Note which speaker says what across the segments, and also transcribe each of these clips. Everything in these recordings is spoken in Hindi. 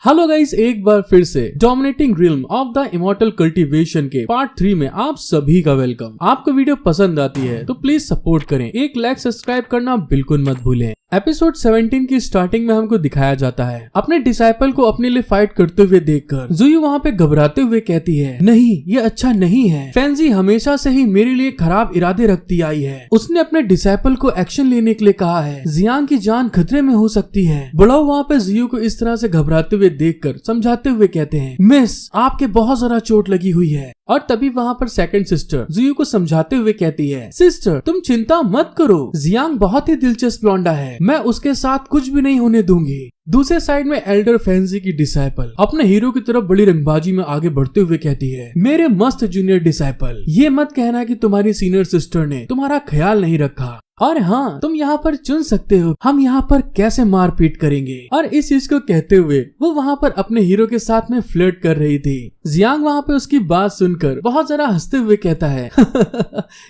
Speaker 1: हेलो गाइस, एक बार फिर से dominating realm of the immortal cultivation के पार्ट 3 में आप सभी का वेलकम। आपको वीडियो पसंद आती है तो प्लीज सपोर्ट करें, एक लाइक सब्सक्राइब करना बिल्कुल मत भूलें। एपिसोड 17 की स्टार्टिंग में हमको दिखाया जाता है अपने डिसाइपल को अपने लिए फाइट करते हुए देखकर जुयू वहाँ पे घबराते हुए कहती है, नहीं ये अच्छा नहीं है, फैंजी हमेशा से ही मेरे लिए खराब इरादे रखती आई है। उसने अपने डिसाइपल को एक्शन लेने के लिए कहा है, जियांग की जान खतरे में हो सकती है। बुढ़ाऊ वहाँ पे जुयू को इस तरह से घबराते हुए देखकर समझाते हुए कहते हैं, मिस आपके बहुत ज्यादा चोट लगी हुई है। और तभी वहाँ पर सेकंड सिस्टर जुयू को समझाते हुए कहती है, सिस्टर तुम चिंता मत करो, जियांग बहुत ही दिलचस्प लौंडा है, मैं उसके साथ कुछ भी नहीं होने दूंगी। दूसरे साइड में एल्डर फैंसी की डिसाइपल अपने हीरो की तरफ बड़ी रंगबाजी में आगे बढ़ते हुए कहती है, मेरे मस्त जूनियर डिसाइपल, ये मत कहना कि तुम्हारी सीनियर सिस्टर ने तुम्हारा ख्याल नहीं रखा। और हाँ, तुम यहाँ पर चुन सकते हो हम यहाँ पर कैसे मारपीट करेंगे। और इस चीज को कहते हुए वो वहाँ पर अपने हीरो के साथ में फ्लर्ट कर रही थी। जियांग वहाँ पे उसकी बात सुनकर बहुत जरा हंसते हुए कहता है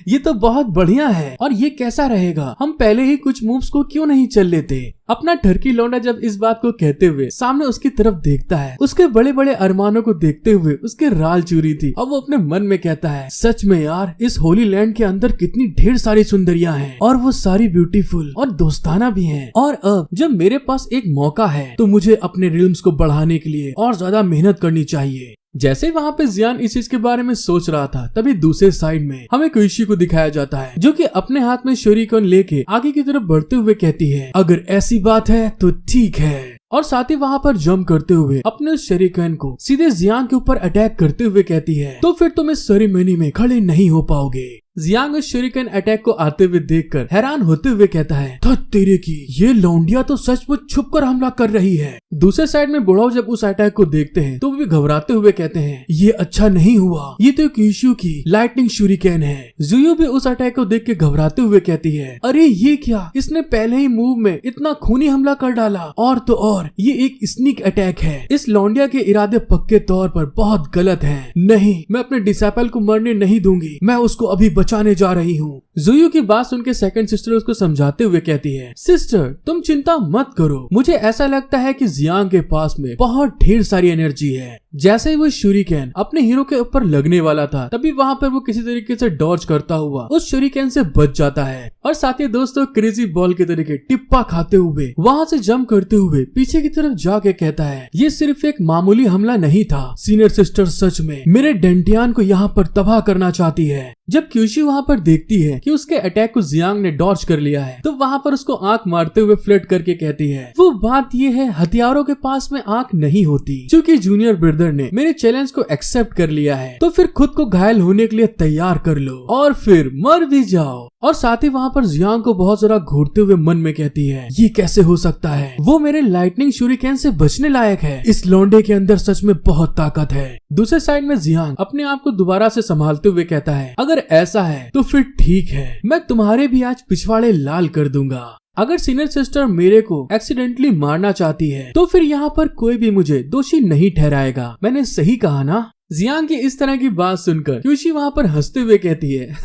Speaker 1: ये तो बहुत बढ़िया है, और ये कैसा रहेगा, हम पहले ही कुछ मूव्स को क्यों नहीं चल लेते। अपना ठरकी लौंडा जब इस बात को कहते हुए सामने उसकी तरफ देखता है, उसके बड़े बड़े अरमानों को देखते हुए उसके राल चूरी थी, और वो अपने मन में कहता है, सच में यार इस होली लैंड के अंदर कितनी ढेर सारी सुंदरियां हैं, और वो सारी ब्यूटीफुल और दोस्ताना भी हैं। और अब जब मेरे पास एक मौका है तो मुझे अपने रिल्म्स को बढ़ाने के लिए और ज्यादा मेहनत करनी चाहिए। जैसे वहाँ पे जियान इस चीज के बारे में सोच रहा था, तभी दूसरे साइड में हमें क्विशी को दिखाया जाता है, जो कि अपने हाथ में शोरिकन लेके आगे की तरफ बढ़ते हुए कहती है, अगर ऐसी बात है तो ठीक है। और साथ ही वहाँ पर जंप करते हुए अपने उस शरीकन को सीधे जियांग के ऊपर अटैक करते हुए कहती है, तो फिर तुम इस सेरेमनी में खड़े नहीं हो पाओगे। जियांग उस शरीकन अटैक को आते हुए देखकर हैरान होते हुए कहता है, तेरे की ये लौंडिया तो सचमुच छुपकर हमला कर रही है। दूसरे साइड में बुढ़ाऊ जब उस अटैक को देखते हैं तो वो भी घबराते हुए कहते हैं, ये अच्छा नहीं हुआ, ये तो क्विशु की लाइटनिंग शूरिकेन है। जुयू भी उस अटैक को देख के घबराते हुए कहती है, अरे ये क्या, इसने पहले ही मूव में इतना खूनी हमला कर डाला, और तो और ये एक स्नीक अटैक है। इस लौंडिया के इरादे पक्के तौर पर बहुत गलत हैं। नहीं, मैं अपने डिसाइपल को मरने नहीं दूंगी, मैं उसको अभी बचाने जा रही हूँ। जुयू की बात सुनकर सेकंड सिस्टर उसको समझाते हुए कहती है, सिस्टर तुम चिंता मत करो, मुझे ऐसा लगता है कि जियांग के पास में बहुत ढेर सारी एनर्जी है। जैसे ही वो शूरिकेन अपने हीरो के ऊपर लगने वाला था, तभी वहाँ पर वो किसी तरीके से डॉज करता हुआ उस शूरिकेन से बच जाता है, और साथ ही दोस्तों क्रेजी बॉल के तरीके टिप्पा खाते हुए वहाँ से जंप करते हुए पीछे की तरफ जाके कहता है, ये सिर्फ एक मामूली हमला नहीं था, सीनियर सिस्टर सच में मेरे डेंटियान को यहाँ पर तबाह करना चाहती है। जब क्विशी वहाँ पर देखती है कि उसके अटैक को जियांग ने डॉज कर लिया है, तो वहाँ पर उसको आंख मारते हुए फ्लर्ट करके कहती है, वो बात ये है, हथियारों के पास में आंख नहीं होती, क्योंकि जूनियर ब्रदर ने मेरे चैलेंज को एक्सेप्ट कर लिया है, तो फिर खुद को घायल होने के लिए तैयार कर लो और फिर मर भी जाओ। और साथ ही वहाँ पर जियांग को बहुत जरा घूरते हुए मन में कहती है, ये कैसे हो सकता है, वो मेरे लाइटनिंग शूरिकेन से बचने लायक है, इस लौंडे के अंदर सच में बहुत ताकत है। दूसरे साइड में जियांग अपने आप को दोबारा से संभालते हुए कहता है, अगर ऐसा है तो फिर ठीक है, मैं तुम्हारे भी आज पिछवाड़े लाल कर दूंगा। अगर सीनियर सिस्टर मेरे को एक्सीडेंटली मारना चाहती है तो फिर यहाँ पर कोई भी मुझे दोषी नहीं ठहराएगा, मैंने सही कहा ना। जियांग की इस तरह की बात सुनकर क्विशी वहाँ पर हंसते हुए कहती है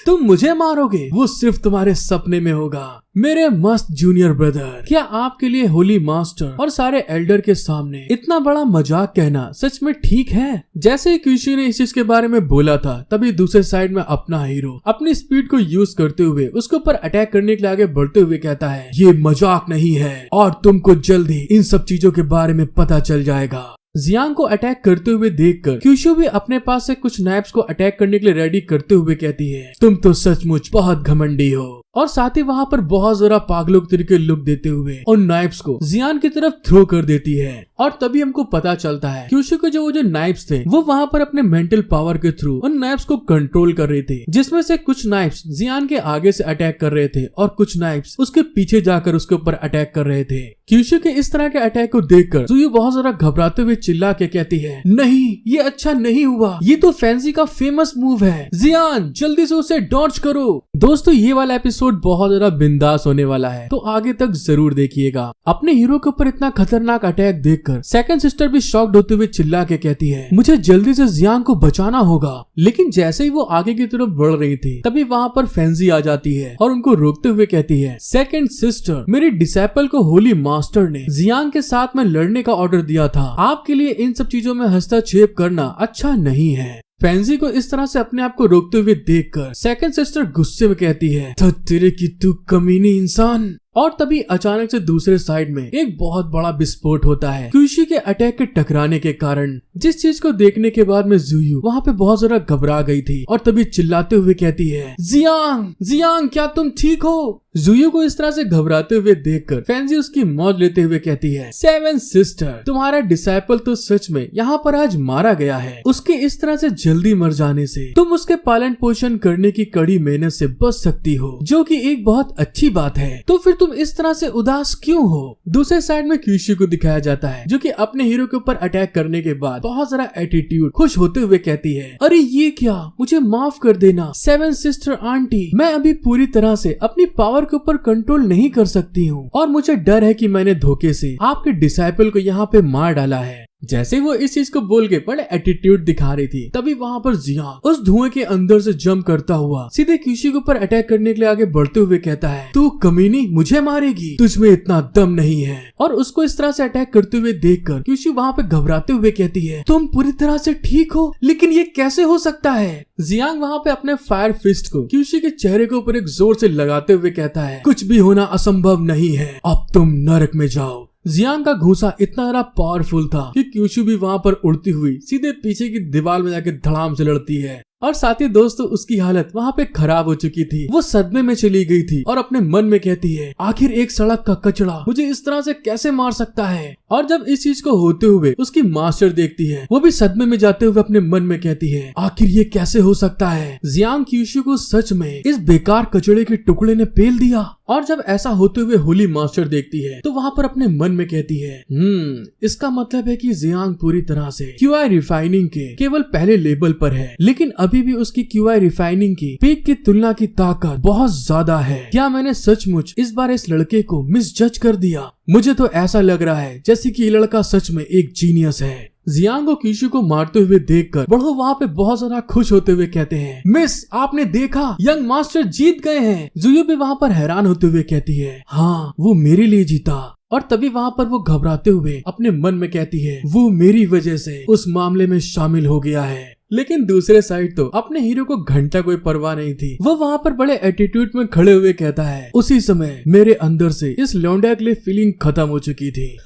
Speaker 1: तुम मुझे मारोगे, वो सिर्फ तुम्हारे सपने में होगा मेरे मस्त जूनियर ब्रदर। क्या आपके लिए होली मास्टर और सारे एल्डर के सामने इतना बड़ा मजाक कहना सच में ठीक है। जैसे ही क्विशी ने इस चीज के बारे में बोला था, तभी दूसरे साइड में अपना हीरो अपनी स्पीड को यूज करते हुए उसके ऊपर अटैक करने के लिए आगे बढ़ते हुए कहता है, ये मजाक नहीं है, और तुमको जल्दी इन सब चीजों के बारे में पता चल जाएगा। जियांग को अटैक करते हुए देखकर क्विशु भी अपने पास से कुछ नाइफ्स को अटैक करने के लिए रेडी करते हुए कहती है, तुम तो सचमुच बहुत घमंडी हो। और साथ ही वहाँ पर बहुत जरा पागलों के तरीके लुक देते हुए उन नाइफ्स को जियांग की तरफ थ्रो कर देती है। और तभी हमको पता चलता है क्विशु के वो जो नाइफ्स थे वो वहाँ पर अपने मेंटल पावर के थ्रू उन नाइफ्स को कंट्रोल कर रहे थे, जिसमें से कुछ नाइफ्स जियांग के आगे से अटैक कर रहे थे और कुछ नाइफ्स उसके पीछे जाकर उसके ऊपर अटैक कर रहे थे। क्विशु के इस तरह के अटैक को देखकर जुयू बहुत जरा घबराते हुए चिल्ला के कहती है, नहीं ये अच्छा नहीं हुआ, ये तो फैंसी का फेमस मूव है, जियान जल्दी से उसे डॉज करो। दोस्तों ये वाला एपिसोड बहुत ज्यादा बिंदास होने वाला है, तो आगे तक जरूर देखिएगा। अपने हीरो के ऊपर इतना खतरनाक अटैक देखकर सेकंड सिस्टर भी शॉक्ड होते हुए चिल्ला के कहती है, मुझे जल्दी से जियांग को बचाना होगा। लेकिन जैसे ही वो आगे की तरफ बढ़ रही थी तभी वहाँ पर फेंजी आ जाती है और उनको रोकते हुए कहती है, सेकंड सिस्टर, मेरी डिसाइपल को होली मास्टर ने जियांग के साथ में लड़ने का ऑर्डर दिया था। आपके लिए इन सब चीजों में हस्तक्षेप करना अच्छा नहीं है। फेंजी को इस तरह से अपने आप को रोकते हुए देखकर सेकंड सिस्टर गुस्से में कहती है, तो तेरे की तू कमीनी इंसान। और तभी अचानक से दूसरे साइड में एक बहुत बड़ा विस्फोट होता है क्यूशी के अटैक के टकराने के कारण, जिस चीज को देखने के बाद में जुयू वहाँ पे बहुत ज्यादा घबरा गई थी और तभी चिल्लाते हुए कहती है, जियांग, जियांग क्या तुम ठीक हो? जुयू को इस तरह से घबराते हुए देखकर फेंजी उसकी मौज लेते हुए कहती है, सेवन सिस्टर, तुम्हारा डिसाइपल तो सच में यहाँ पर आज मारा गया है। उसके इस तरह से जल्दी मर जाने से तुम उसके पालन पोषण करने की कड़ी मेहनत से बच सकती हो, जो कि एक बहुत अच्छी बात है। तो फिर तुम इस तरह से उदास क्यों हो? दूसरे साइड में क्यूशी को दिखाया जाता है जो कि अपने हीरो के ऊपर अटैक करने के बाद बहुत सारा एटीट्यूड खुश होते हुए कहती है, अरे ये क्या, मुझे माफ कर देना सेवन सिस्टर आंटी, मैं अभी पूरी तरह से अपनी पावर के ऊपर कंट्रोल नहीं कर सकती हूँ और मुझे डर है कि मैंने धोखे से आपके डिसाइपल को यहाँ पे मार डाला है। जैसे वो इस चीज को बोल के बड़े एटीट्यूड दिखा रही थी तभी वहाँ पर जियांग उस धुएं के अंदर से जंप करता हुआ सीधे क्यूशी के ऊपर अटैक करने के लिए आगे बढ़ते हुए कहता है, तू कमीनी मुझे मारेगी, तुझमें इतना दम नहीं है। और उसको इस तरह से अटैक करते हुए देखकर क्यूशी वहाँ पे घबराते हुए कहती है, तुम पूरी तरह से ठीक हो? लेकिन ये कैसे हो सकता है? जियांग वहाँ पे अपने फायर फिस्ट को क्यूशी के चेहरे के ऊपर एक जोर से लगाते हुए कहता है, कुछ भी होना असंभव नहीं है, अब तुम नरक में जाओ। जियांग का घूंसा इतना ज्यादा पावरफुल था कि क्यूशू भी वहाँ पर उड़ती हुई सीधे पीछे की दीवार में जाके धड़ाम से लड़ती है। और साथ ही दोस्तों उसकी हालत वहाँ पे खराब हो चुकी थी, वो सदमे में चली गई थी और अपने मन में कहती है, आखिर एक सड़क का कचड़ा मुझे इस तरह से कैसे मार सकता है? और जब इस चीज को होते हुए उसकी मास्टर देखती है, वो भी सदमे में जाते हुए अपने मन में कहती है, आखिर ये कैसे हो सकता है? जियांग क्यूशू को सच में इस बेकार कचड़े के टुकड़े ने पेल दिया। और जब ऐसा होते हुए होली मास्टर देखती है तो वहाँ पर अपने मन में कहती है, इसका मतलब है कि जियांग पूरी तरह से क्यूआई रिफाइनिंग के केवल पहले लेवल पर है, लेकिन अभी भी उसकी क्यूआई रिफाइनिंग की पीक की तुलना की ताकत बहुत ज्यादा है। क्या मैंने सचमुच इस बार इस लड़के को मिसजज कर दिया? मुझे तो ऐसा लग रहा है जैसे कि ये लड़का सच में एक जीनियस है। जियांग को क्यूशू को मारते हुए देखकर बड़ो वहाँ पे बहुत ज्यादा खुश होते हुए कहते हैं, मिस आपने देखा, यंग मास्टर जीत गए हैं। जुयू भी वहाँ पर हैरान होते हुए कहती है, हाँ वो मेरे लिए जीता। और तभी वहाँ पर वो घबराते हुए अपने मन में कहती है, वो मेरी वजह से उस मामले में शामिल हो गया है। लेकिन दूसरे साइड तो अपने हीरो को घंटा कोई परवाह नहीं थी, वो वहाँ पर बड़े एटीट्यूड में खड़े हुए कहता है, उसी समय मेरे अंदर से इस लौंडा के लिए फीलिंग खत्म हो चुकी थी।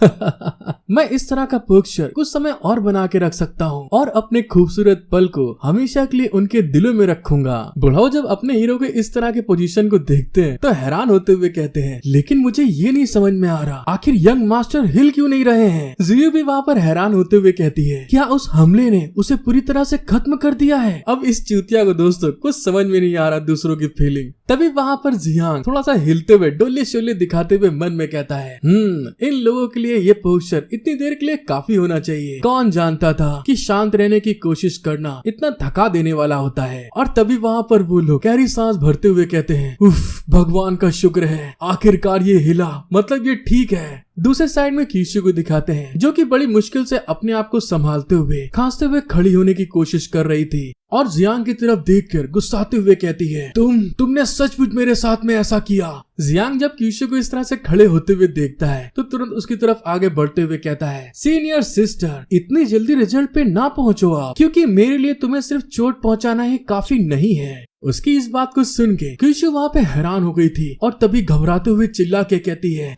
Speaker 1: मैं इस तरह का पोस्टर कुछ समय और बना के रख सकता हूँ और अपने खूबसूरत पल को हमेशा के लिए उनके दिलों में रखूंगा। बुढ़ाओ जब अपने हीरो के इस तरह के पोजीशन को देखते हैं तो हैरान होते हुए कहते हैं, लेकिन मुझे ये नहीं समझ में आ रहा, आखिर यंग मास्टर हिल क्यों नहीं रहे हैं? जुयू भी वहाँ पर हैरान होते हुए कहती है, क्या उस हमले ने उसे पूरी तरह से खत्म कर दिया है? अब इस चूतिया को दोस्तों कुछ समझ में नहीं आ रहा दूसरों की फीलिंग। तभी वहाँ पर जियांग थोड़ा सा हिलते हुए डोले शोले दिखाते हुए मन में कहता है, इन लोगों के लिए ये पोस्टर इतनी देर के लिए काफी होना चाहिए। कौन जानता था कि शांत रहने की कोशिश करना इतना थका देने वाला होता है। और तभी वहाँ पर वो लोग गहरी सांस भरते हुए कहते हैं, उफ, भगवान का शुक्र है, आखिरकार ये हिला, मतलब ये ठीक है। दूसरे साइड में क्यूशू को दिखाते हैं जो कि बड़ी मुश्किल से अपने आप को संभालते हुए खांसते हुए खड़ी होने की कोशिश कर रही थी और जियांग की तरफ देखकर गुस्साते हुए कहती है, तुमने सचमुच मेरे साथ में ऐसा किया। जियांग जब क्यूशू को इस तरह से खड़े होते हुए देखता है तो तुरंत उसकी तरफ आगे बढ़ते हुए कहता है, सीनियर सिस्टर, इतनी जल्दी रिजल्ट पे ना पहुंचो आप, क्योंकि मेरे लिए तुम्हें सिर्फ चोट पहुंचाना ही काफी नहीं है। उसकी इस बात को सुन के क्यूशू वहाँ पे हैरान हो गई थी और तभी घबराते हुए चिल्ला के कहती है,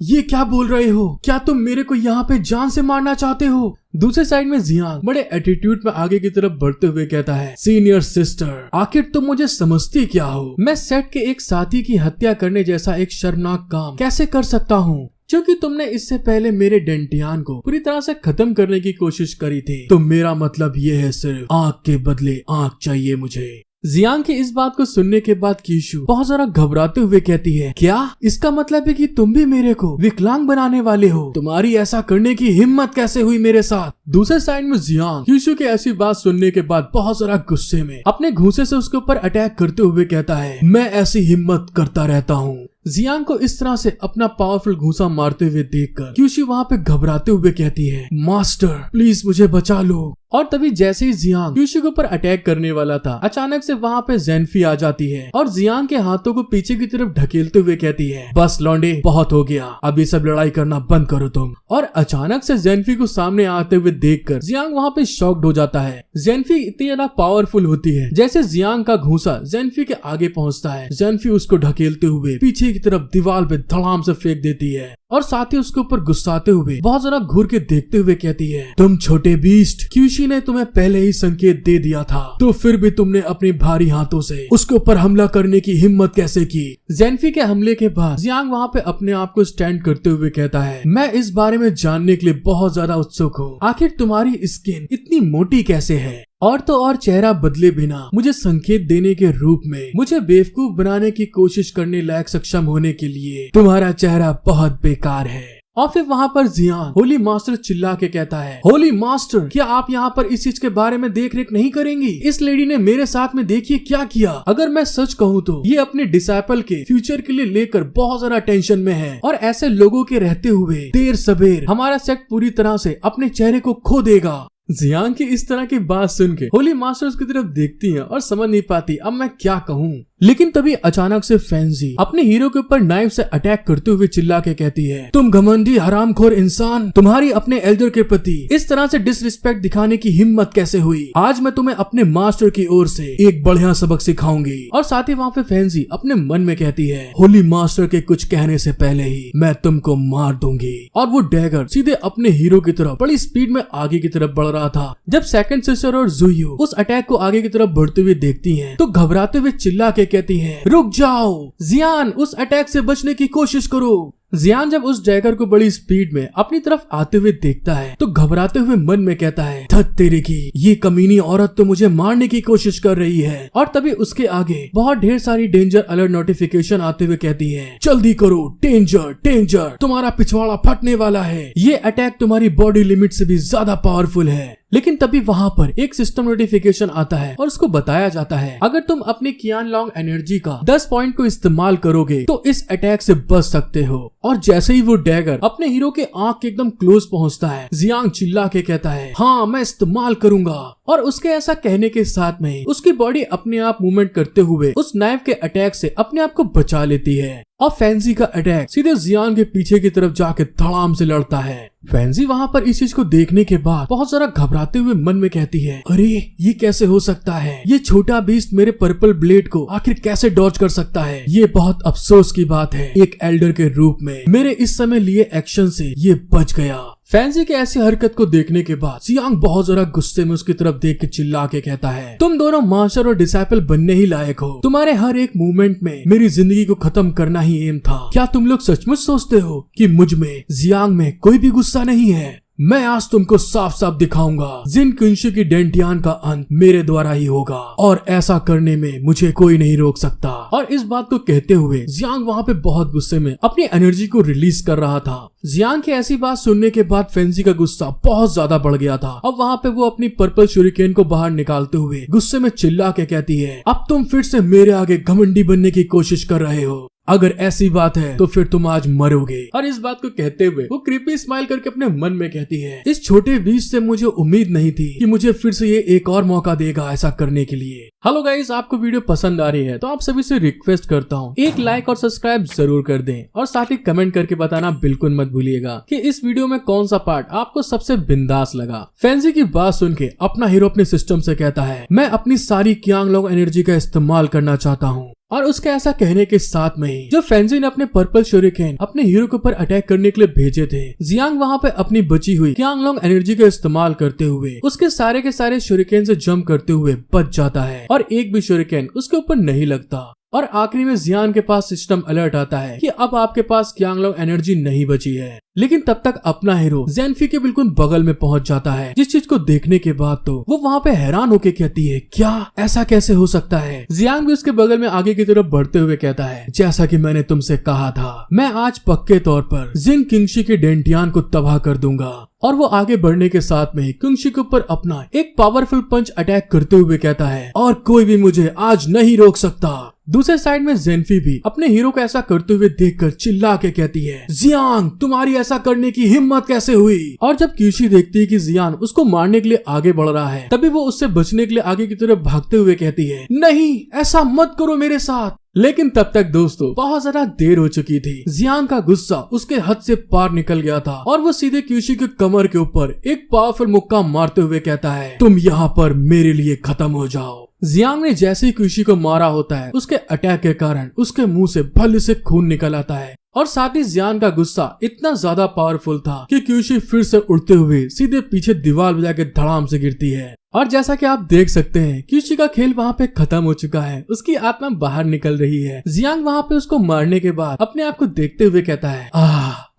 Speaker 1: ये क्या बोल रहे हो? क्या तुम मेरे को यहाँ पे जान से मारना चाहते हो? दूसरे साइड में जियांग बड़े एटीट्यूड में आगे की तरफ बढ़ते हुए कहता है, सीनियर सिस्टर, आखिर तुम मुझे समझती क्या हो? मैं सेट के एक साथी की हत्या करने जैसा एक शर्मनाक काम कैसे कर सकता हूँ? क्योंकि तुमने इससे पहले मेरे डेंटियान को पूरी तरह से खत्म करने की कोशिश करी थी, तो मेरा मतलब ये है सिर्फ आँख के बदले आँख चाहिए मुझे। जियांग की इस बात को सुनने के बाद कीशु बहुत ज्यादा घबराते हुए कहती है, क्या इसका मतलब है कि तुम भी मेरे को विकलांग बनाने वाले हो? तुम्हारी ऐसा करने की हिम्मत कैसे हुई मेरे साथ? दूसरे साइड में जियांग कीशु की ऐसी बात सुनने के बाद बहुत ज्यादा गुस्से में अपने घूंसे से उसके ऊपर अटैक करते हुए कहता है, मैं ऐसी हिम्मत करता रहता हूँ। जियांग को इस तरह से अपना पावरफुल घूंसा मारते हुए देखकर कीशु वहाँ पे घबराते हुए कहती है, मास्टर प्लीज मुझे बचा लो। और तभी जैसे ही जियांग कीशु के ऊपर अटैक करने वाला था, अचानक से वहाँ पे ज़ेनफी आ जाती है और जियांग के हाथों को पीछे की तरफ ढकेलते हुए कहती है, बस लौंडे बहुत हो गया, अब ये सब लड़ाई करना बंद करो तुम। और अचानक से ज़ेनफी को सामने आते हुए देखकर जियांग वहाँ पे शॉक्ड हो जाता है। ज़ेनफी इतनी ज्यादा पावरफुल होती है, जैसे जियांग का घूंसा ज़ेनफी के आगे पहुँचता है, ज़ेनफी उसको ढकेलते हुए पीछे की तरफ दीवार पे धड़ाम से फेंक देती है और साथ ही उसके ऊपर गुस्साते हुए बहुत ज्यादा घूर के देखते हुए कहती है, तुम छोटे बीस्ट, क्यूशी ने तुम्हें पहले ही संकेत दे दिया था, तो फिर भी तुमने अपने भारी हाथों से उसके ऊपर हमला करने की हिम्मत कैसे की? ज़ेनफी के हमले के बाद जियांग वहाँ पे अपने आप को स्टैंड करते हुए कहता है, मैं इस बारे में जानने के लिए बहुत ज्यादा उत्सुक हूँ, आखिर तुम्हारी स्किन इतनी मोटी कैसे है? और तो और चेहरा बदले बिना मुझे संकेत देने के रूप में मुझे बेवकूफ बनाने की कोशिश करने लायक सक्षम होने के लिए तुम्हारा चेहरा बहुत बेकार है। और फिर वहाँ पर जियांग होली मास्टर चिल्ला के कहता है, होली मास्टर, क्या आप यहाँ पर इस चीज के बारे में देख रेख नहीं करेंगी? इस लेडी ने मेरे साथ में देखिए क्या किया। अगर मैं सच कहूँ तो ये अपने डिसाइपल के फ्यूचर के लिए लेकर बहुत ज्यादा टेंशन में है और ऐसे लोगों के रहते हुए देर सबेर हमारा सेक्ट पूरी तरह से अपने चेहरे को खो देगा। जियांग की इस तरह की बात सुन के होली मास्टर उसकी तरफ देखती है और समझ नहीं पाती अब मैं क्या कहूँ। लेकिन तभी अचानक से फैंसी अपने हीरो के ऊपर नाइफ से अटैक करते हुए चिल्ला के कहती है, तुम घमंडी हरामखोर इंसान, तुम्हारी अपने एल्डर के प्रति इस तरह से डिसरिस्पेक्ट दिखाने की हिम्मत कैसे हुई? आज मैं तुम्हें अपने मास्टर की ओर से एक बढ़िया सबक सिखाऊंगी। और साथ ही वहाँ पे फैंसी अपने मन में कहती है, होली मास्टर के कुछ कहने से पहले ही मैं तुमको मार दूंगी। और वो डैगर सीधे अपने हीरो की तरफ बड़ी स्पीड में आगे की तरफ बढ़ रहा था। जब सेकंड सिस्टर और जुयू उस अटैक को आगे की तरफ बढ़ते हुए देखती हैं, तो घबराते हुए चिल्ला के कहती हैं, रुक जाओ जियान, उस अटैक से बचने की कोशिश करो। जियान जब उस डैगर को बड़ी स्पीड में अपनी तरफ आते हुए देखता है तो घबराते हुए मन में कहता है, धत तेरे की, ये कमीनी औरत तो मुझे मारने की कोशिश कर रही है। और तभी उसके आगे बहुत ढेर सारी डेंजर अलर्ट नोटिफिकेशन आते हुए कहती है, जल्दी करो, डेंजर डेंजर, तुम्हारा पिछवाड़ा फटने वाला है, ये अटैक तुम्हारी बॉडी लिमिट से भी ज्यादा पावरफुल है। लेकिन तभी वहाँ पर एक सिस्टम नोटिफिकेशन आता है और उसको बताया जाता है, अगर तुम अपनी कियानलोंग एनर्जी का 10 पॉइंट को इस्तेमाल करोगे तो इस अटैक से बच सकते हो। और जैसे ही वो डैगर अपने हीरो के आंख के एकदम क्लोज पहुंचता है, जियांग चिल्ला के कहता है, हाँ मैं इस्तेमाल करूंगा। और उसके ऐसा कहने के साथ में उसकी बॉडी अपने आप मूवमेंट करते हुए उस नाइफ के अटैक से अपने आप को बचा लेती है। और फैंसी का अटैक सीधे जियांग के पीछे की तरफ जाके धड़ाम से लड़ता है। फैंसी वहाँ पर इस चीज को देखने के बाद बहुत सारा घबराते हुए मन में कहती है, अरे ये कैसे हो सकता है? ये छोटा बीस्ट मेरे पर्पल ब्लेड को आखिर कैसे डॉज कर सकता है? ये बहुत अफसोस की बात है, एक एल्डर के रूप में मेरे इस समय लिए एक्शन से ये बच गया। फैंसी के ऐसी हरकत को देखने के बाद जियांग बहुत जरा गुस्से में उसकी तरफ देख के चिल्ला के कहता है, तुम दोनों मास्टर और डिसाइपल बनने ही लायक हो। तुम्हारे हर एक मूवमेंट में मेरी जिंदगी को खत्म करना ही एम था। क्या तुम लोग सचमुच सोचते हो कि मुझ में, जियांग में कोई भी गुस्सा नहीं है? मैं आज तुमको साफ साफ दिखाऊंगा, जिन कुंशु की डेंटियान का अंत मेरे द्वारा ही होगा और ऐसा करने में मुझे कोई नहीं रोक सकता। और इस बात को कहते हुए जियांग वहाँ पे बहुत गुस्से में अपनी एनर्जी को रिलीज कर रहा था। जियांग की ऐसी बात सुनने के बाद फैंसी का गुस्सा बहुत ज्यादा बढ़ गया था। अब वहाँ पे वो अपनी पर्पल शुरिकेन को बाहर निकालते हुए गुस्से में चिल्ला के कहती है, अब तुम फिर से मेरे आगे घमंडी बनने की कोशिश कर रहे हो। अगर ऐसी बात है तो फिर तुम आज मरोगे। और इस बात को कहते हुए वो क्रीपी स्माइल करके अपने मन में कहती है, इस छोटे बीच से मुझे उम्मीद नहीं थी कि मुझे फिर से ये एक और मौका देगा ऐसा करने के लिए। हेलो गाइस, आपको वीडियो पसंद आ रही है तो आप सभी से रिक्वेस्ट करता हूँ, एक लाइक और सब्सक्राइब जरूर कर दें और साथ ही कमेंट करके बताना बिल्कुल मत भूलिएगा कि इस वीडियो में कौन सा पार्ट आपको सबसे बिंदास लगा। फैंसी की बात सुन के अपना हीरो अपने सिस्टम से कहता है, मैं अपनी सारी कियांगलोंग एनर्जी का इस्तेमाल करना चाहता हूँ। और उसके ऐसा कहने के साथ में ही जब फैंसी ने अपने पर्पल शूरिकेन अपने हीरो के ऊपर अटैक करने के लिए भेजे थे, जियांग वहाँ पे अपनी बची हुई कियांगलोंग एनर्जी का इस्तेमाल करते हुए उसके सारे के सारे शूरिकेन से जंप करते हुए बच जाता है और एक भी शूरिकेन उसके ऊपर नहीं लगता। और आखिरी में जियान के पास सिस्टम अलर्ट आता है कि अब आपके पास क्यांगलांग एनर्जी नहीं बची है। लेकिन तब तक अपना हीरो ज़ेनफी के बिल्कुल बगल में पहुंच जाता है, जिस चीज को देखने के बाद तो वो वहाँ पे हैरान होके कहती है, क्या ऐसा कैसे हो सकता है। जियांग भी उसके बगल में आगे की तरफ बढ़ते हुए कहता है, जैसा कि मैंने तुमसे कहा था, मैं आज पक्के तौर पर जिंग किंगशी के डेंटियान को तबाह कर दूंगा। और वो आगे बढ़ने के साथ में ही किंगशी के ऊपर अपना एक पावरफुल पंच अटैक करते हुए कहता है, और कोई भी मुझे आज नहीं रोक सकता। दूसरे साइड में ज़ेनफी भी अपने हीरो को ऐसा करते हुए देखकर चिल्ला के कहती है, जियांग तुम्हारी ऐसा करने की हिम्मत कैसे हुई। और जब किंगशी देखती है कि जियान उसको मारने के लिए आगे बढ़ रहा है, तभी वो उससे बचने के लिए आगे की तरफ भागते हुए कहती है, नहीं ऐसा मत करो मेरे साथ। लेकिन तब तक दोस्तों बहुत ज्यादा देर हो चुकी थी। जियांग का गुस्सा उसके हद से पार निकल गया था और वो सीधे किंगशी के कमर के ऊपर एक पावरफुल मुक्का मारते हुए कहता है, तुम यहाँ पर मेरे लिए खत्म हो जाओ। जियांग ने जैसे ही किंगशी को मारा होता है, उसके अटैक के कारण उसके मुंह से भले से खून निकल आता है और साथ ही जियान का गुस्सा इतना ज्यादा पावरफुल था कि किंगशी फिर से उड़ते हुए सीधे पीछे दीवार बजा के धड़ाम से गिरती है। और जैसा कि आप देख सकते हैं किंगशी का खेल वहाँ पे खत्म हो चुका है, उसकी आत्मा बाहर निकल रही है। जियांग वहाँ पे उसको मारने के बाद अपने आप को देखते हुए कहता है,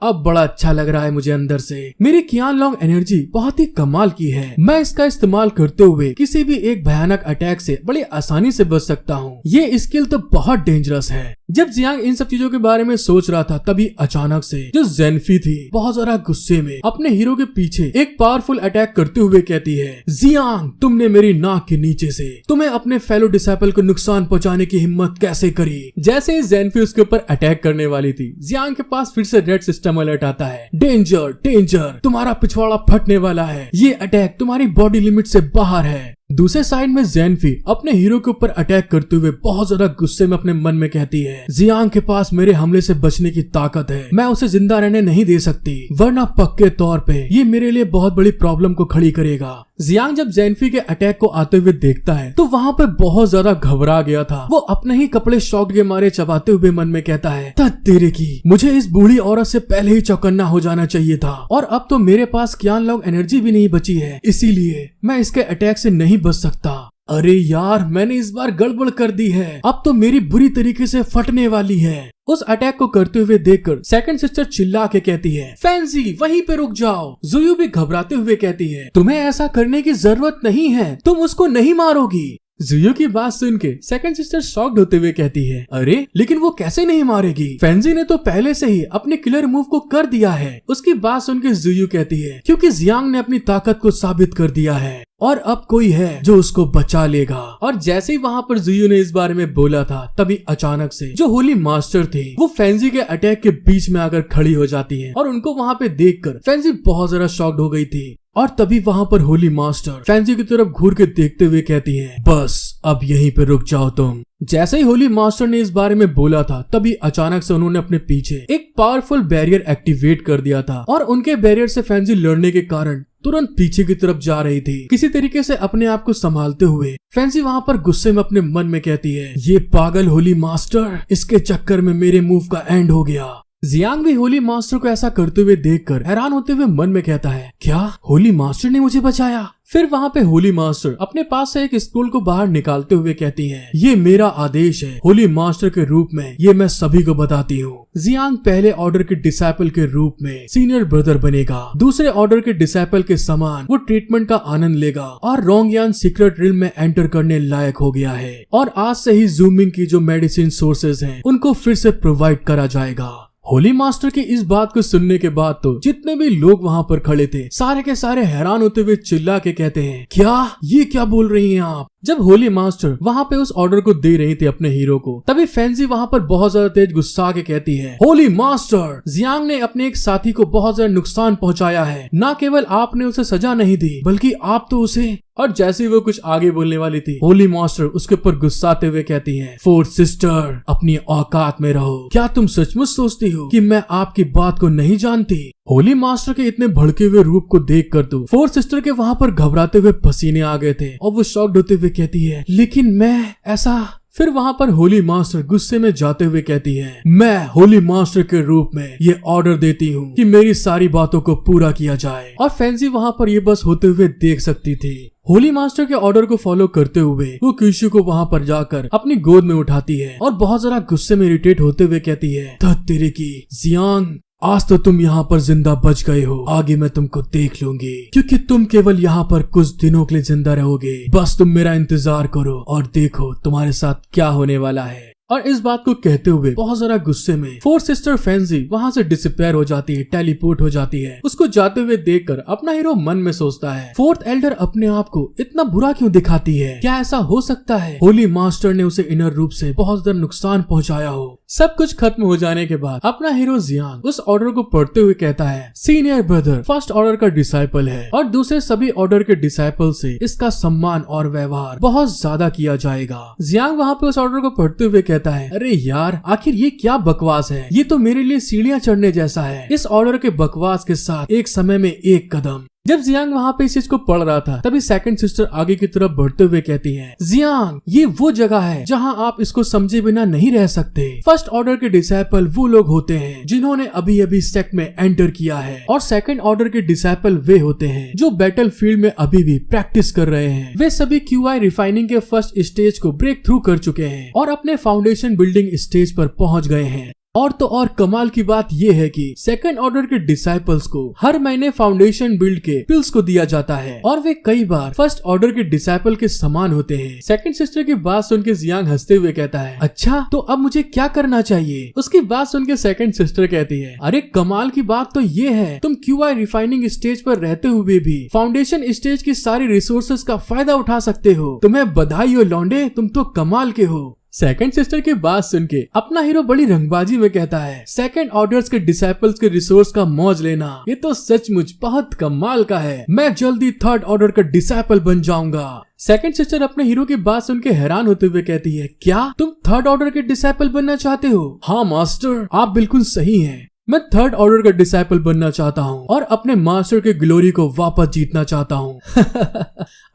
Speaker 1: अब बड़ा अच्छा लग रहा है मुझे अंदर से। मेरी क्यांगलांग एनर्जी बहुत ही कमाल की है, मैं इसका इस्तेमाल करते हुए किसी भी एक भयानक अटैक से बड़ी आसानी से बच सकता हूँ। ये स्किल तो बहुत डेंजरस है। जब जियांग इन सब चीजों के बारे में सोच रहा था, तभी अचानक से जो ज़ेनफी थी बहुत ज्यादा गुस्से में अपने हीरो के पीछे एक पावरफुल अटैक करते हुए कहती है, जियांग तुमने मेरी नाक के नीचे से तुम्हें अपने फेलो डिसाइपल को नुकसान पहुंचाने की हिम्मत कैसे करी। जैसे ही ज़ेनफी उसके ऊपर अटैक करने वाली थी, जियांग के पास फिर से रेड सिस्टम अलर्ट आता है, डेंजर डेंजर तुम्हारा पिछवाड़ा फटने वाला है, ये अटैक तुम्हारी बॉडी लिमिट से बाहर है। दूसरे साइड में ज़ेनफी अपने हीरो के ऊपर अटैक करते हुए बहुत ज्यादा गुस्से में अपने मन में कहती है, जियांग के पास मेरे हमले से बचने की ताकत है, मैं उसे जिंदा रहने नहीं दे सकती, वरना पक्के तौर पे ये मेरे लिए बहुत बड़ी प्रॉब्लम को खड़ी करेगा। जियांग जब ज़ेनफी के अटैक को आते हुए देखता है तो वहाँ पे बहुत ज्यादा घबरा गया था। वो अपने ही कपड़े शॉक के मारे चबाते हुए मन में कहता है, तेरे की मुझे इस बूढ़ी औरत से पहले ही चौकन्ना हो जाना चाहिए था, और अब तो मेरे पास क्यांगलांग एनर्जी भी नहीं बची है, इसीलिए मैं इसके अटैक से नहीं बच सकता। अरे यार मैंने इस बार गड़बड़ कर दी है, अब तो मेरी बुरी तरीके से फटने वाली है। उस अटैक को करते हुए देखकर सेकंड सिस्टर चिल्ला के कहती है, फैंसी वहीं पे रुक जाओ। जुयू भी घबराते हुए कहती है, तुम्हें ऐसा करने की जरूरत नहीं है, तुम उसको नहीं मारोगी। जुयू की बात सुन के सेकंड सिस्टर शॉक्ड होते हुए कहती है, अरे लेकिन वो कैसे नहीं मारेगी, फैंसी ने तो पहले से ही अपने किलर मूव को कर दिया है। उसकी बात सुन के जुयू कहती है, क्योंकि जियांग ने अपनी ताकत को साबित कर दिया है और अब कोई है जो उसको बचा लेगा। और जैसे ही वहाँ पर जुयू ने इस बारे में बोला था, तभी अचानक से जो होली मास्टर थी वो फैंसी के अटैक के बीच में आकर खड़ी हो जाती है और उनको वहाँ पे देखकर फैंसी बहुत ज्यादा शॉक्ड हो गई थी। और तभी वहाँ पर होली मास्टर फैंसी की तरफ घूर के देखते हुए कहती है, बस अब यहीं पे रुक जाओ तुम। जैसे ही होली मास्टर ने इस बारे में बोला था, तभी अचानक से उन्होंने अपने पीछे एक पावरफुल बैरियर एक्टिवेट कर दिया था और उनके बैरियर से फैंसी लड़ने के कारण तुरंत पीछे की तरफ जा रही थी। किसी तरीके से अपने आप को संभालते हुए फैंसी वहाँ पर गुस्से में अपने मन में कहती है, ये पागल होली मास्टर, इसके चक्कर में मेरे मूव का एंड हो गया। जियांग भी होली मास्टर को ऐसा करते हुए देखकर हैरान होते हुए मन में कहता है, क्या होली मास्टर ने मुझे बचाया। फिर वहाँ पे होली मास्टर अपने पास से एक स्कूल को बाहर निकालते हुए कहती है, ये मेरा आदेश है, होली मास्टर के रूप में ये मैं सभी को बताती हूँ। जियांग पहले ऑर्डर के डिसाइपल के रूप में सीनियर ब्रदर बनेगा, दूसरे ऑर्डर के डिसाइपल के समान वो ट्रीटमेंट का आनंद लेगा और रोंगयान सीक्रेट रिल्म में एंटर करने लायक हो गया है। और आज से ही जूमिंग की जो मेडिसिन सोर्सेज हैं उनको फिर से प्रोवाइड करा जाएगा। होली मास्टर की इस बात को सुनने के बाद तो जितने भी लोग वहाँ पर खड़े थे सारे के सारे हैरान होते हुए चिल्ला के कहते हैं, क्या ये क्या बोल रही हैं आप। जब होली मास्टर वहाँ पे उस ऑर्डर को दे रही थी अपने हीरो को, तभी फैंसी वहाँ पर बहुत ज्यादा तेज गुस्सा के कहती है, होली मास्टर, जियांग ने अपने एक साथी को बहुत ज्यादा नुकसान पहुँचाया है, न केवल आपने उसे सजा नहीं दी बल्कि आप तो उसे। और जैसे ही वो कुछ आगे बोलने वाली थी, होली मास्टर उसके ऊपर गुस्साते हुए कहती है, फोर्थ सिस्टर अपनी औकात में रहो, क्या तुम सचमुच सोचती हो कि मैं आपकी बात को नहीं जानती। होली मास्टर के इतने भड़के हुए रूप को देख कर तो फोर्थ सिस्टर के वहाँ पर घबराते हुए पसीने आ गए थे और वो शॉक्ड होते हुए कहती है, लेकिन मैं ऐसा फिर वहाँ पर होली मास्टर गुस्से में जाते हुए कहती है, मैं होली मास्टर के रूप में ये ऑर्डर देती हूँ कि मेरी सारी बातों को पूरा किया जाए। और फैंसी वहाँ पर ये बस होते हुए देख सकती थी। होली मास्टर के ऑर्डर को फॉलो करते हुए वो कीशु को वहाँ पर जाकर अपनी गोद में उठाती है और बहुत ज्यादा गुस्से में इरिटेट होते हुए कहती है, तेरे की जियांग, आज तो तुम यहाँ पर जिंदा बच गए हो, आगे मैं तुमको देख लूंगी, क्योंकि तुम केवल यहाँ पर कुछ दिनों के लिए जिंदा रहोगे। बस तुम मेरा इंतजार करो और देखो तुम्हारे साथ क्या होने वाला है। और इस बात को कहते हुए बहुत ज्यादा गुस्से में फोर्थ सिस्टर फैंसी वहाँ से डिसअपियर हो जाती है, टेलीपोर्ट हो जाती है। उसको जाते हुए देखकर अपना हीरो मन में सोचता है, फोर्थ एल्डर अपने आप को इतना बुरा क्यों दिखाती है? क्या ऐसा हो सकता है होली मास्टर ने उसे इनर रूप से बहुत ज्यादा नुकसान पहुँचाया हो? सब कुछ खत्म हो जाने के बाद अपना हीरो जियांग उस ऑर्डर को पढ़ते हुए कहता है, सीनियर ब्रदर फर्स्ट ऑर्डर का डिसाइपल है और दूसरे सभी ऑर्डर के डिसाइपल से इसका सम्मान और व्यवहार बहुत ज्यादा किया जाएगा। जियांग वहाँ पे उस ऑर्डर को पढ़ते हुए कहता है, अरे यार आखिर ये क्या बकवास है? ये तो मेरे लिए सीढ़ियाँ चढ़ने जैसा है। इस ऑर्डर के बकवास के साथ एक समय में एक कदम। जब जियांग वहाँ पे इस चीज को पढ़ रहा था तभी सेकंड सिस्टर आगे की तरफ बढ़ते हुए कहती है, जियांग ये वो जगह है जहाँ आप इसको समझे बिना नहीं रह सकते। फर्स्ट ऑर्डर के डिसाइपल वो लोग होते हैं जिन्होंने अभी अभी सेक्ट में एंटर किया है और सेकंड ऑर्डर के डिसाइपल वे होते हैं जो बैटल फील्ड में अभी भी प्रैक्टिस कर रहे हैं। वे सभी क्यूआई रिफाइनिंग के फर्स्ट स्टेज को ब्रेक थ्रू कर चुके हैं और अपने फाउंडेशन बिल्डिंग स्टेज पर पहुँच गए हैं। और तो और कमाल की बात यह है कि सेकंड ऑर्डर के डिसाइपल्स को हर महीने फाउंडेशन बिल्ड के पिल्स को दिया जाता है और वे कई बार फर्स्ट ऑर्डर के डिसाइपल के समान होते हैं। सेकंड सिस्टर की बात सुन के जियांग हंसते हुए कहता है, अच्छा तो अब मुझे क्या करना चाहिए? उसकी बात सुन के सेकंड सिस्टर कहती है, अरे कमाल की बात तो ये है तुम क्यूआई रिफाइनिंग स्टेज पर रहते हुए भी फाउंडेशन स्टेज की सारी रिसोर्सेज का फायदा उठा सकते हो। तुम्हें बधाई हो लौंडे, तुम तो कमाल के हो। सेकंड सिस्टर की बात सुन के अपना हीरो बड़ी रंगबाजी में कहता है, सेकंड ऑर्डर्स के डिसाइपल्स के रिसोर्स का मौज लेना ये तो सचमुच बहुत कमाल का है। मैं जल्दी थर्ड ऑर्डर का डिसाइपल बन जाऊंगा। सेकंड सिस्टर अपने हीरो की बात सुन के हैरान होते हुए कहती है, क्या तुम थर्ड ऑर्डर के डिसाइपल बनना चाहते हो? हाँ मास्टर, आप बिल्कुल सही हैं। मैं थर्ड ऑर्डर का डिसाइपल बनना चाहता हूँ और अपने मास्टर के ग्लोरी को वापस जीतना चाहता हूँ।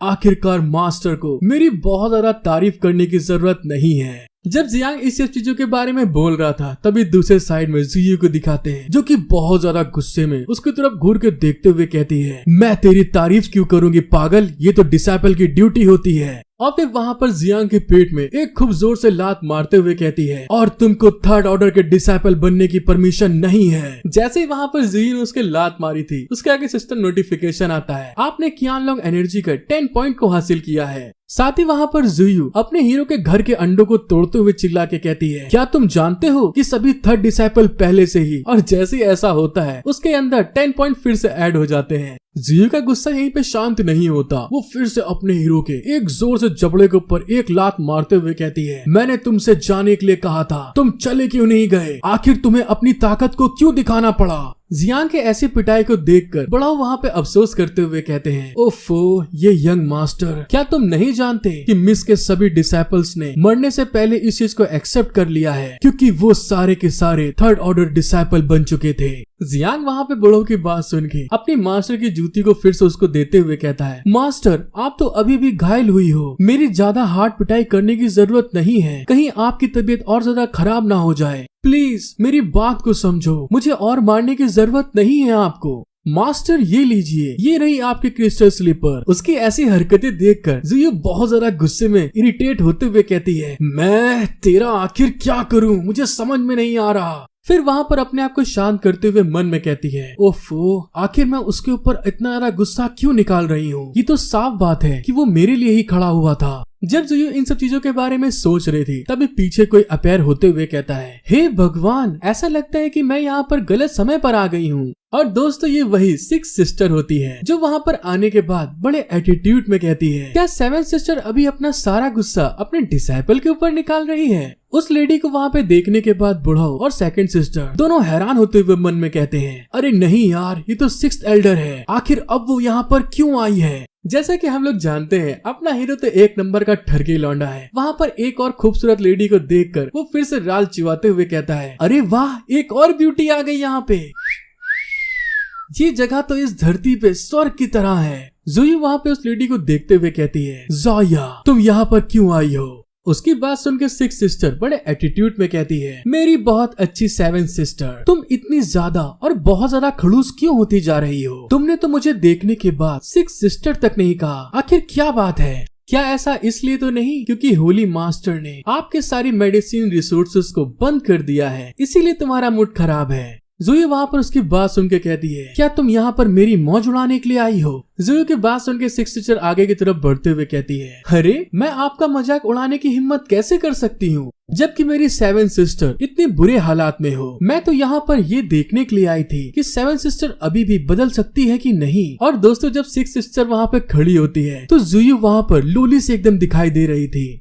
Speaker 1: आखिरकार मास्टर को मेरी बहुत ज्यादा तारीफ करने की जरूरत नहीं है। जब जियांग इस सब चीजों के बारे में बोल रहा था तभी दूसरे साइड में जियू को दिखाते हैं जो कि बहुत ज्यादा गुस्से में उसकी तरफ घूर के देखते हुए कहती है, मैं तेरी तारीफ क्यों करूंगी पागल, ये तो डिसाइपल की ड्यूटी होती है। और फिर वहाँ पर जियांग के पेट में एक खूब जोर से लात मारते हुए कहती है, और तुमको थर्ड ऑर्डर के डिसाइपल बनने की परमिशन नहीं है। जैसे ही वहाँ पर जियू ने उसके लात मारी थी उसके आगे सिस्टम नोटिफिकेशन आता है, आपने कियानलोंग एनर्जी का 10 पॉइंट को हासिल किया है। साथ ही वहाँ पर जियू अपने हीरो के घर के अंडों को तोड़ते हुए चिल्ला के कहती है, क्या तुम जानते हो कि सभी थर्ड डिसाइपल पहले से ही, और जैसे ऐसा होता है उसके अंदर 10 पॉइंट फिर से ऐड हो जाते हैं। जियू का गुस्सा यहीं पे शांत नहीं होता, वो फिर से अपने हीरो के एक जोर से जबड़े के ऊपर एक लात मारते हुए कहती है, मैंने तुमसे जाने के लिए कहा था, तुम चले क्यों नहीं गए? आखिर तुम्हें अपनी ताकत को क्यों दिखाना पड़ा? जियांग के ऐसी पिटाई को देखकर बड़ा वहाँ पे अफसोस करते हुए कहते हैं, ओफो ये यंग मास्टर, क्या तुम नहीं जानते कि मिस के सभी डिसाइपल्स ने मरने से पहले इस चीज को एक्सेप्ट कर लिया है क्योंकि वो सारे के सारे थर्ड ऑर्डर डिसाइपल बन चुके थे। जियांग वहाँ पे बड़ों की बात सुन के अपनी मास्टर की जूती को फिर से उसको देते हुए कहता है, मास्टर आप तो अभी भी घायल हुई हो, मेरी ज्यादा हार्ड पिटाई करने की जरूरत नहीं है, कहीं आपकी तबीयत और ज्यादा खराब ना हो जाए। प्लीज मेरी बात को समझो, मुझे और मारने की जरूरत नहीं है आपको। मास्टर ये लीजिए, ये रही आपकी क्रिस्टल स्लीपर। उसकी ऐसी हरकतें देखकर जियू बहुत ज्यादा गुस्से में इरिटेट होते हुए कहती है, मैं तेरा आखिर क्या करूं, मुझे समझ में नहीं आ रहा। फिर वहाँ पर अपने आप को शांत करते हुए मन में कहती है, ओफो आखिर मैं उसके ऊपर इतना ज्यादा गुस्सा क्यों निकाल रही हूँ? ये तो साफ बात है कि वो मेरे लिए ही खड़ा हुआ था। जब जियू इन सब चीजों के बारे में सोच रही थी तभी पीछे कोई अपीयर होते हुए कहता है, हे भगवान, ऐसा लगता है कि मैं यहाँ पर गलत समय पर आ गई हूँ। और दोस्तों ये वही सिक्स सिस्टर होती है जो वहाँ पर आने के बाद बड़े एटीट्यूड में कहती है, क्या सेवन सिस्टर अभी अपना सारा गुस्सा अपने डिसाइपल के ऊपर निकाल रही है? उस लेडी को वहाँ पे देखने के बाद बुढ़ाओ और सेकंड सिस्टर दोनों हैरान होते हुए मन में कहते हैं, अरे नहीं यार, ये तो सिक्स्थ एल्डर है, आखिर अब वो यहाँ पर क्यों आई है? जैसा कि हम लोग जानते हैं अपना हीरो तो एक नंबर का ठरकी लौंडा है। वहाँ पर एक और खूबसूरत लेडी को देखकर वो फिर से राल चिवाते हुए कहता है, अरे वाह, एक और ब्यूटी आ गई यहाँ पे। ये जगह तो इस धरती पे स्वर्ग की तरह है। ज़ोयू वहाँ पे उस लेडी को देखते हुए कहती है, ज़ोया तुम यहाँ पर क्यों आई हो? उसकी बात सुन के सिक्स सिस्टर बड़े एटीट्यूड में कहती है, मेरी बहुत अच्छी सेवन सिस्टर, तुम इतनी ज्यादा और बहुत ज्यादा खड़ूस क्यों होती जा रही हो? तुमने तो मुझे देखने के बाद सिक्स सिस्टर तक नहीं कहा, आखिर क्या बात है? क्या ऐसा इसलिए तो नहीं क्योंकि होली मास्टर ने आपके सारी मेडिसिन रिसोर्सेज को बंद कर दिया है, इसीलिए तुम्हारा मूड खराब है? ज़ोई वहाँ पर उसकी बात सुन के कहती है, क्या तुम यहाँ पर मेरी मौज उड़ाने के लिए आई हो? ज़ोई की बात सुन के सिक्स सिस्टर आगे की तरफ बढ़ते हुए कहती है, अरे मैं आपका मजाक उड़ाने की हिम्मत कैसे कर सकती हूँ, जबकि मेरी सेवन सिस्टर इतने बुरे हालात में हो। मैं तो यहाँ पर ये देखने के लिए आई थी कि सेवन सिस्टर अभी भी बदल सकती है कि नहीं। और दोस्तों, जब सिक्स सिस्टर वहाँ पे खड़ी होती है तो ज़ोई वहाँ पर लोली से एकदम दिखाई दे रही थी।